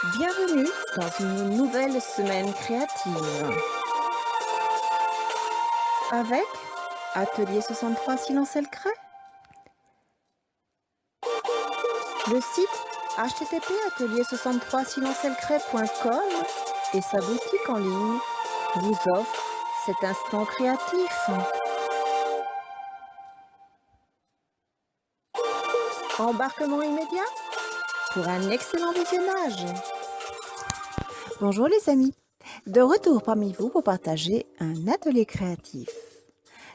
Bienvenue dans une nouvelle semaine créative avec Atelier 63 Silence le crée, le site http atelier63silencelcret.com et sa boutique en ligne vous offre cet instant créatif. Embarquement immédiat pour un excellent visionnage. Bonjour les amis, de retour parmi vous pour partager un atelier créatif.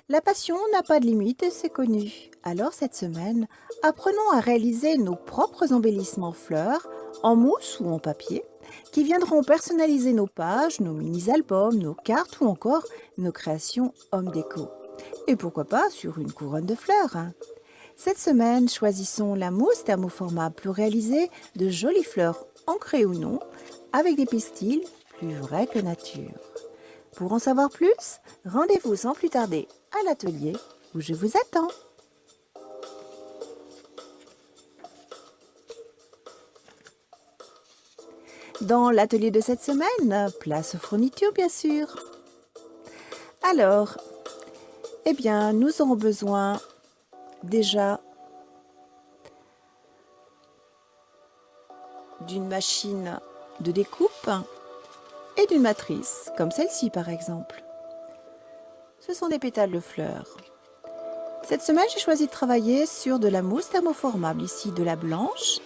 La passion n'a pas de limite et c'est connu. Alors cette semaine, apprenons à réaliser nos propres embellissements fleurs en mousse ou en papier qui viendront personnaliser nos pages, nos mini-albums, nos cartes ou encore nos créations home déco. Et pourquoi pas sur une couronne de fleurs. Cette semaine, choisissons la mousse thermoformable pour réaliser de jolies fleurs ancrées ou non avec des pistils plus vrais que nature. Pour en savoir plus, rendez-vous sans plus tarder à l'atelier où je vous attends. Dans l'atelier de cette semaine, place aux fournitures bien sûr. Alors, nous aurons besoin déjà d'une machine de découpe et d'une matrice, comme celle-ci par exemple. Ce sont des pétales de fleurs. Cette semaine, j'ai choisi de travailler sur de la mousse thermoformable, ici de la blanche.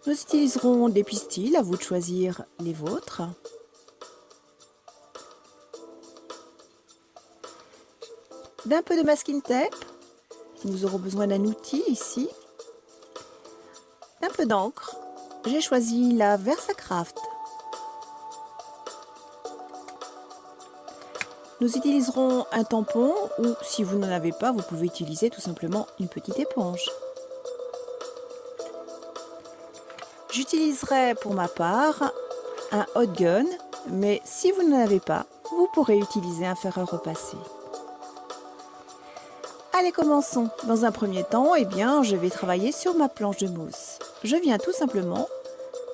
Nous utiliserons des pistils, à vous de choisir les vôtres. D'un peu de masking tape, nous aurons besoin d'un outil ici. Un peu d'encre, j'ai choisi la Versacraft. Nous utiliserons un tampon ou si vous n'en avez pas, vous pouvez utiliser tout simplement une petite éponge. J'utiliserai pour ma part un hot gun, mais si vous n'en avez pas, vous pourrez utiliser un fer à repasser. Allez, commençons. Dans un premier temps, je vais travailler sur ma planche de mousse. Je viens tout simplement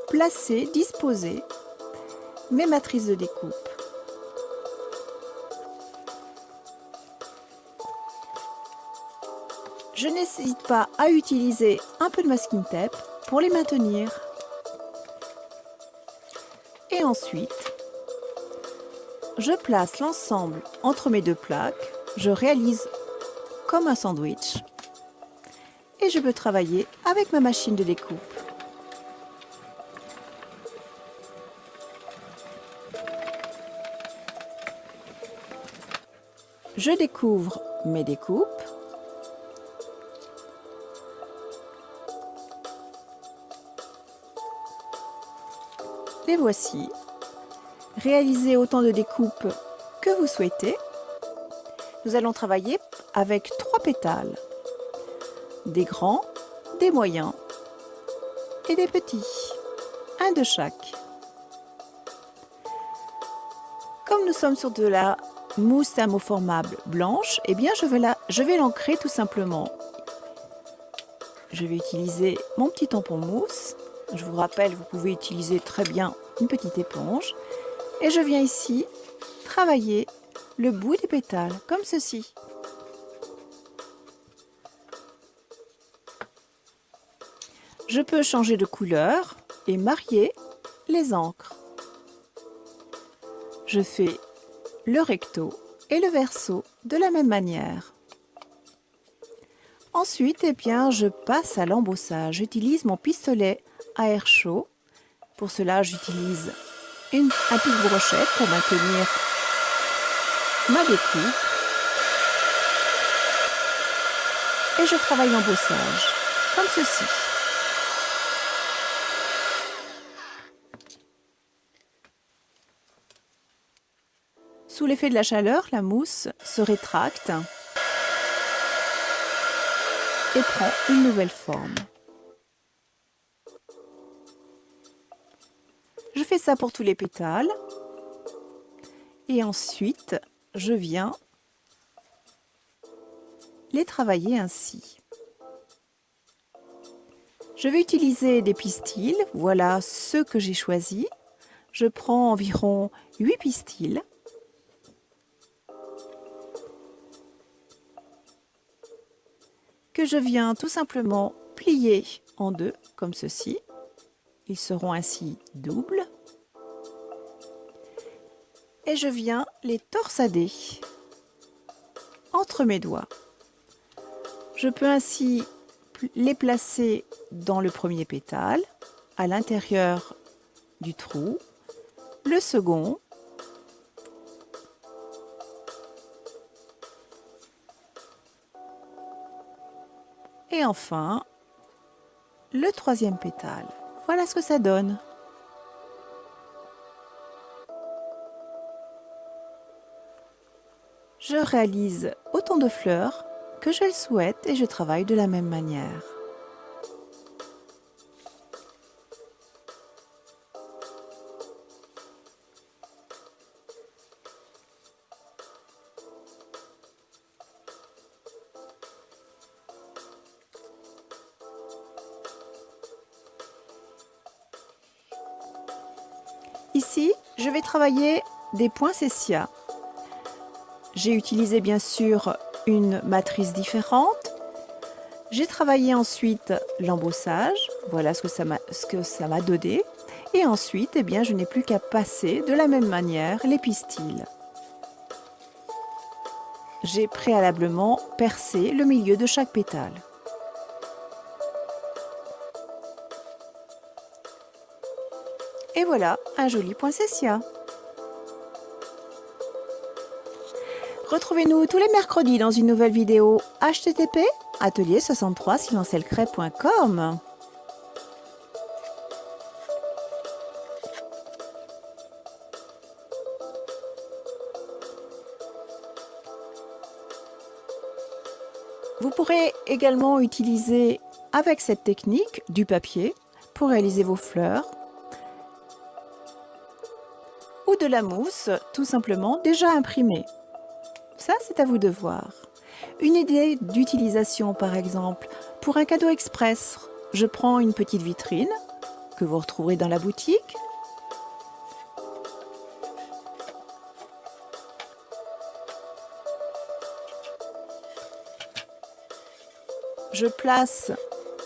placer, disposer mes matrices de découpe. Je n'hésite pas à utiliser un peu de masking tape pour les maintenir. Et ensuite, je place l'ensemble entre mes deux plaques. Je réalise comme un sandwich. Et je peux travailler avec ma machine de découpe. Je découvre mes découpes. Les voici. Réalisez autant de découpes que vous souhaitez. Nous allons travailler avec 3 pétales. Des grands, des moyens et des petits. Un de chaque. Comme nous sommes sur de la mousse thermoformable blanche, je vais l'ancrer tout simplement. Je vais utiliser mon petit tampon mousse. Je vous rappelle, vous pouvez utiliser très bien une petite éponge. Et je viens ici travailler le bout des pétales, comme ceci. Je peux changer de couleur et marier les encres. Je fais le recto et le verso de la même manière. Ensuite, je passe à l'embossage. J'utilise mon pistolet à air chaud. Pour cela, j'utilise un pic-brochette pour maintenir ma découpe. Et je travaille l'embossage, comme ceci. Sous l'effet de la chaleur, la mousse se rétracte et prend une nouvelle forme. Je fais ça pour tous les pétales. Et ensuite, je viens les travailler ainsi. Je vais utiliser des pistils, voilà ceux que j'ai choisis. Je prends environ 8 pistils. Que je viens tout simplement plier en deux, comme ceci. Ils seront ainsi doubles. Et je viens les torsader entre mes doigts. Je peux ainsi les placer dans le premier pétale, à l'intérieur du trou, le second, et enfin le troisième pétale. Voilà ce que ça donne. Je réalise autant de fleurs que je le souhaite et je travaille de la même manière. Ici, je vais travailler des poinsettias. J'ai utilisé bien sûr une matrice différente. J'ai travaillé ensuite l'embossage, voilà ce que ça m'a donné. Et ensuite, eh bien, je n'ai plus qu'à passer de la même manière les pistils. J'ai préalablement percé le milieu de chaque pétale. Et voilà un joli poinsettia. Retrouvez-nous tous les mercredis dans une nouvelle vidéo http://atelier63silencelcret.com. Vous pourrez également utiliser avec cette technique du papier pour réaliser vos fleurs ou de la mousse tout simplement déjà imprimée. Ça, c'est à vous de voir. Une idée d'utilisation, par exemple, pour un cadeau express, je prends une petite vitrine que vous retrouverez dans la boutique. Je place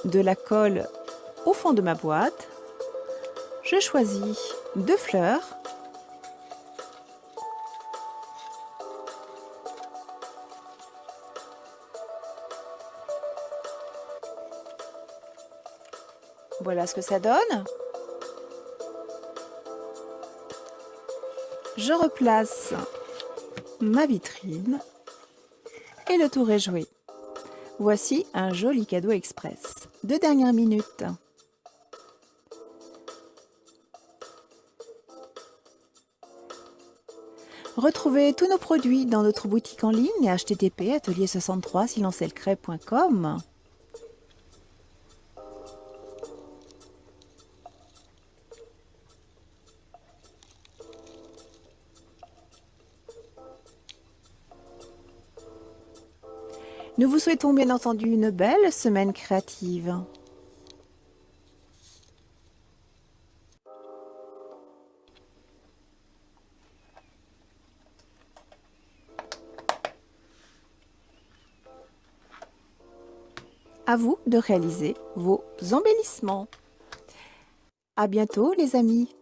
de la colle au fond de ma boîte. Je choisis 2 fleurs. Voilà ce que ça donne. Je replace ma vitrine et le tour est joué. Voici un joli cadeau express de dernière minute. Retrouvez tous nos produits dans notre boutique en ligne http://atelier63silencelcret.com. Nous vous souhaitons bien entendu une belle semaine créative. À vous de réaliser vos embellissements. À bientôt les amis.